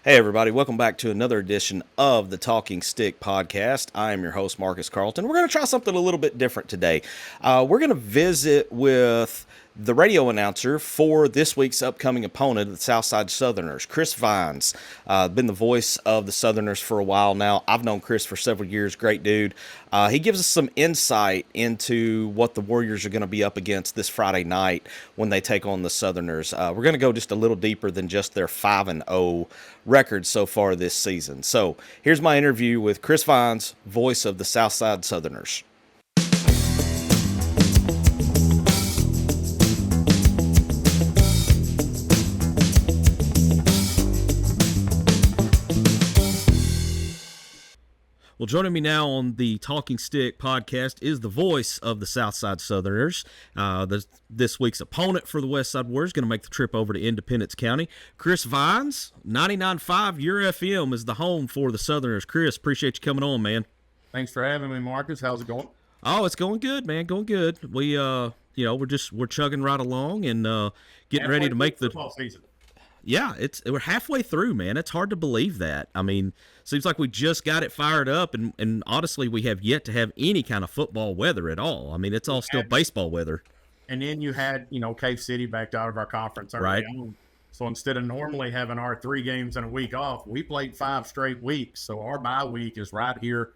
Hey, everybody, welcome back to another edition of the Talking Stick podcast. I am your host, Marcus Carlton. We're going to try something a little bit different today. We're going to visit with the radio announcer for this week's upcoming opponent, the Southside Southerners, Chris Vines. Been the voice of the Southerners for a while now. I've known Chris for several years. Great dude. He gives us some insight into what the Warriors are going to be up against this Friday night when they take on the Southerners. We're going to go just a little deeper than just their 5-0 record so far this season. So here's my interview with Chris Vines, voice of the Southside Southerners. Well, joining me now on the Talking Stick podcast is the voice of the Southside Southerners. This week's opponent for the Westside Warriors going to make the trip over to Independence County. Chris Vines, 99.5 Your FM is the home for the Southerners. Chris, appreciate you coming on, man. Thanks for having me, Marcus. How's it going? Oh, it's going good, man. Going good. We're chugging right along and getting ready to make the football season. Yeah, we're halfway through, man. It's hard to believe that. I mean, seems like we just got it fired up, and honestly, we have yet to have any kind of football weather at all. I mean, it's all still baseball weather. And then you had, Cave City backed out of our conference early Right. on. So instead of normally having our 3 games and a week off, we played 5 straight weeks. So our bye week is right here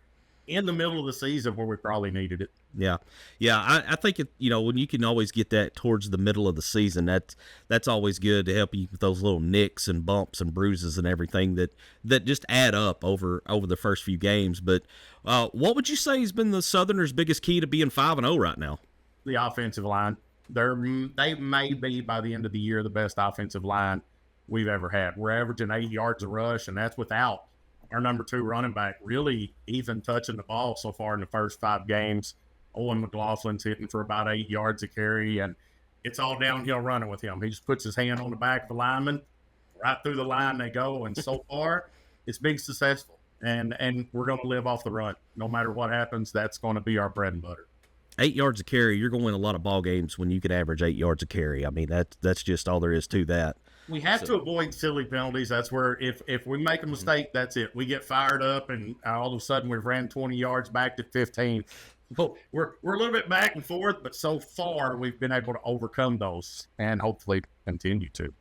in the middle of the season where we probably needed it. Yeah. I think when you can always get that towards the middle of the season, that's always good to help you with those little nicks and bumps and bruises and everything that just add up over the first few games. But what would you say has been the Southerners' biggest key to being 5-0 right now? The offensive line. They may be, by the end of the year, the best offensive line we've ever had. We're averaging 80 yards a rush, and that's without our number 2 running back really even touching the ball so far in the first 5 games. Owen McLaughlin's hitting for about 8 yards a carry, and it's all downhill running with him. He just puts his hand on the back of the lineman. Right through the line they go, and so far it's been successful. And we're going to live off the run. No matter what happens, that's going to be our bread and butter. 8 yards a carry, you're going to win a lot of ball games when you can average 8 yards a carry. I mean, that's just all there is to that. We have to avoid silly penalties. That's where if we make a mistake, that's it. We get fired up, and all of a sudden we've ran 20 yards back to 15. So we're a little bit back and forth, but so far we've been able to overcome those and hopefully continue to.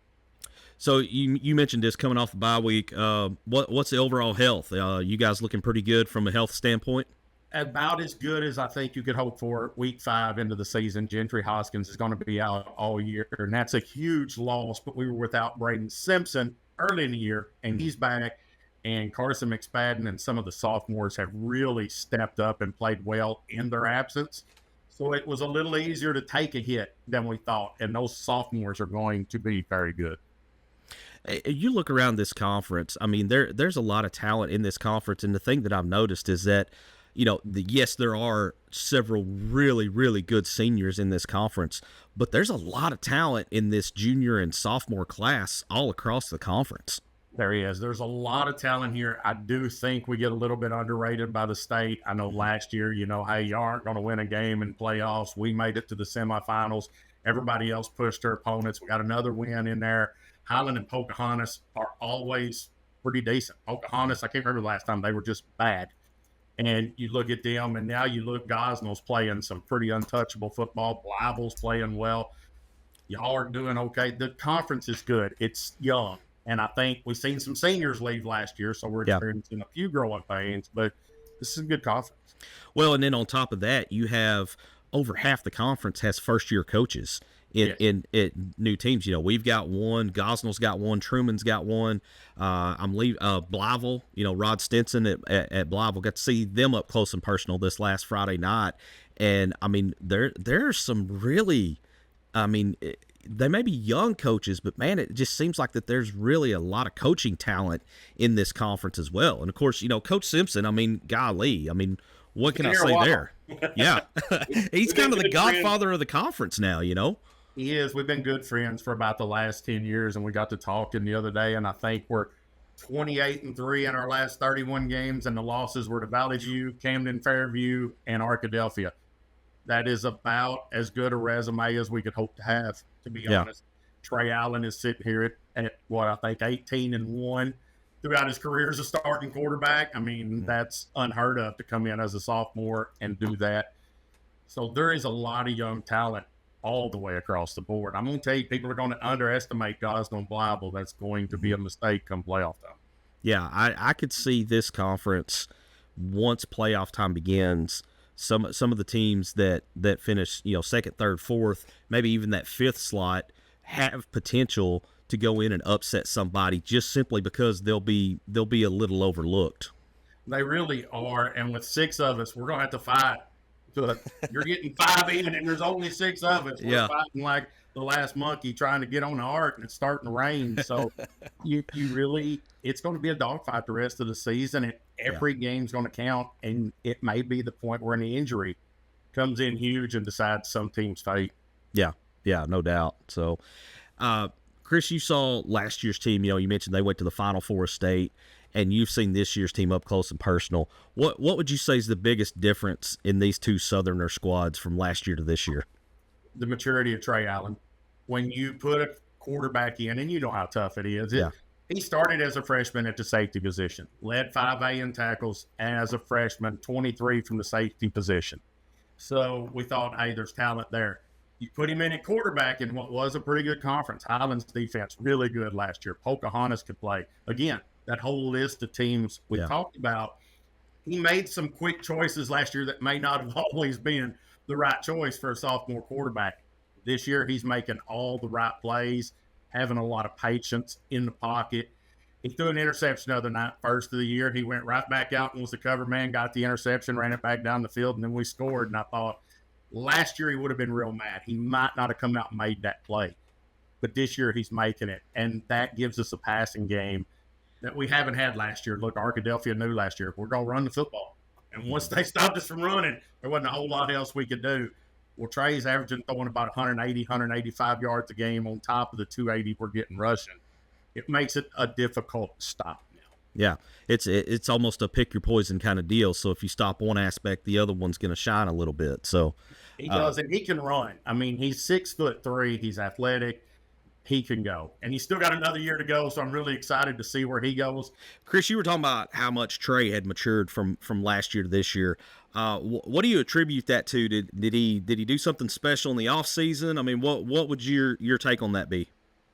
So you mentioned this coming off the bye week. What's the overall health? You guys looking pretty good from a health standpoint? About as good as I think you could hope for week 5 into the season. Gentry Hoskins is going to be out all year, and that's a huge loss, but we were without Braden Simpson early in the year, and he's back, and Carson McSpadden and some of the sophomores have really stepped up and played well in their absence. So it was a little easier to take a hit than we thought, and those sophomores are going to be very good. You look around this conference, I mean, there's a lot of talent in this conference, and the thing that I've noticed is that yes, there are several really, really good seniors in this conference, but there's a lot of talent in this junior and sophomore class all across the conference. There he is. There's a lot of talent here. I do think we get a little bit underrated by the state. I know last year, hey, you aren't going to win a game in playoffs. We made it to the semifinals. Everybody else pushed their opponents. We got another win in there. Highland and Pocahontas are always pretty decent. Pocahontas, I can't remember the last time they were just bad. And you look at them, and now you look, Gosnell's playing some pretty untouchable football. Blyville's playing well. Y'all are doing okay. The conference is good. It's young. And I think we've seen some seniors leave last year, so we're experiencing a few growing pains, but this is a good conference. Well, and then on top of that, you have over half the conference has first-year coaches in new teams. We've got one, Gosnell's got one, Truman's got one. Blyville, Rod Stinson at Blyville, got to see them up close and personal this last Friday night. And, I mean, there's some really, they may be young coaches, but, man, it just seems like that there's really a lot of coaching talent in this conference as well. And, of course, Coach Simpson, golly, what can I say there? Yeah. He's kind of the godfather of the conference now, He is. We've been good friends for about the last 10 years, and we got to talking the other day, and I think we're 28-3 in our last 31 games, and the losses were to Valley View, Camden Fairview, and Arkadelphia. That is about as good a resume as we could hope to have, to be honest. Trey Allen is sitting here at what I think 18-1. throughout his career as a starting quarterback. I mean, that's unheard of to come in as a sophomore and do that. So there is a lot of young talent all the way across the board. I'm going to tell you, people are going to underestimate Gosnell Bible. That's going to be a mistake come playoff time. Yeah, I could see this conference once playoff time begins. Some of the teams that finish, second, third, fourth, maybe even that fifth slot have potential to go in and upset somebody just simply because they'll be a little overlooked. They really are, and with 6 of us, we're going to have to fight. You're getting 5 in, and there's only 6 of us. We're fighting like the last monkey trying to get on the ark, and it's starting to rain. So you really, it's going to be a dogfight the rest of the season, and every game's going to count. And it may be the point where an injury comes in huge and decides some team's fate. Yeah, no doubt. So, Chris, you saw last year's team. You mentioned they went to the Final Four state, and you've seen this year's team up close and personal. What would you say is the biggest difference in these two Southerner squads from last year to this year? The maturity of Trey Allen. When you put a quarterback in, and you know how tough it is. He started as a freshman at the safety position, led 5A in tackles as a freshman, 23 from the safety position. So we thought, hey, there's talent there. You put him in at quarterback in what was a pretty good conference. Highlands defense, really good last year. Pocahontas could play. Again, that whole list of teams we talked about, he made some quick choices last year that may not have always been the right choice for a sophomore quarterback. This year, he's making all the right plays, having a lot of patience in the pocket. He threw an interception the other night, first of the year. He went right back out and was the cover man, got the interception, ran it back down the field, and then we scored. And I thought, last year he would have been real mad. He might not have come out and made that play. But this year he's making it, and that gives us a passing game that we haven't had last year. Look, Arkadelphia knew last year, we're going to run the football. And once they stopped us from running, there wasn't a whole lot else we could do. Well, Trey's averaging throwing about 180, 185 yards a game on top of the 280 we're getting rushing. It makes it a difficult stop now. Yeah, it's almost a pick your poison kind of deal. So if you stop one aspect, the other one's going to shine a little bit. So he does, and he can run. I mean, he's 6'3", he's athletic. He can go, and he's still got another year to go. So I'm really excited to see where he goes. Chris, you were talking about how much Trey had matured from last year to this year. What do you attribute that to? Did he do something special in the off season? I mean, what would your take on that be?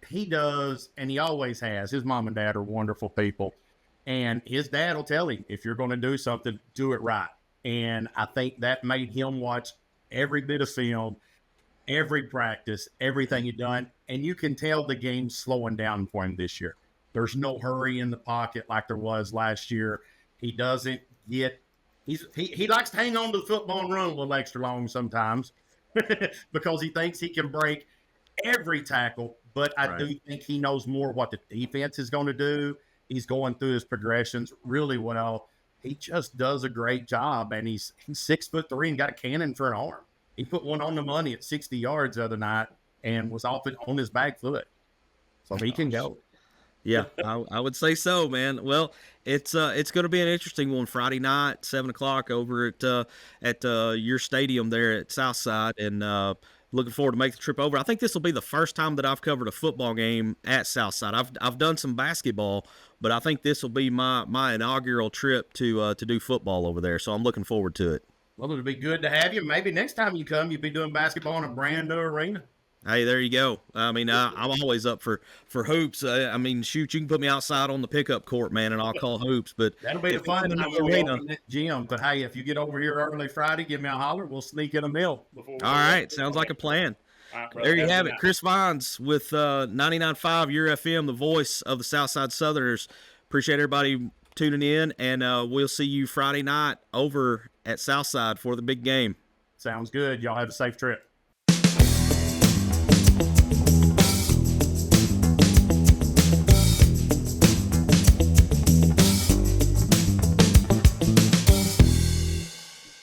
He does, and he always has. His mom and dad are wonderful people, and his dad will tell him, if you're going to do something, do it right. And I think that made him watch every bit of film, every practice, everything he'd done. And you can tell the game's slowing down for him this year. There's no hurry in the pocket like there was last year. He doesn't get – he likes to hang on to the football and run a little extra long sometimes because he thinks he can break every tackle. But I do think he knows more what the defense is going to do. He's going through his progressions really well. He just does a great job, and he's 6'3" and got a cannon for an arm. He put one on the money at 60 yards the other night and was off it on his back foot. So he can go. Yeah, I would say so, man. Well, it's going to be an interesting one Friday night, 7:00 over at your stadium there at Southside, and looking forward to make the trip over. I think this will be the first time that I've covered a football game at Southside. I've done some basketball, but I think this will be my inaugural trip to do football over there. So I'm looking forward to it. Well, it'll be good to have you. Maybe next time you come, you'll be doing basketball in a brand new arena. Hey, there you go. I mean, I'm always up for hoops. I mean, shoot, you can put me outside on the pickup court, man, and I'll call hoops. But that'll be the fun time in that gym. But hey, if you get over here early Friday, give me a holler. We'll sneak in a meal. All right, sounds like a plan. Right, there you have it. Chris Vines with 99.5 Your FM, the voice of the Southside Southerners. Appreciate everybody tuning in, and we'll see you Friday night over at Southside for the big game. Sounds good. Y'all have a safe trip.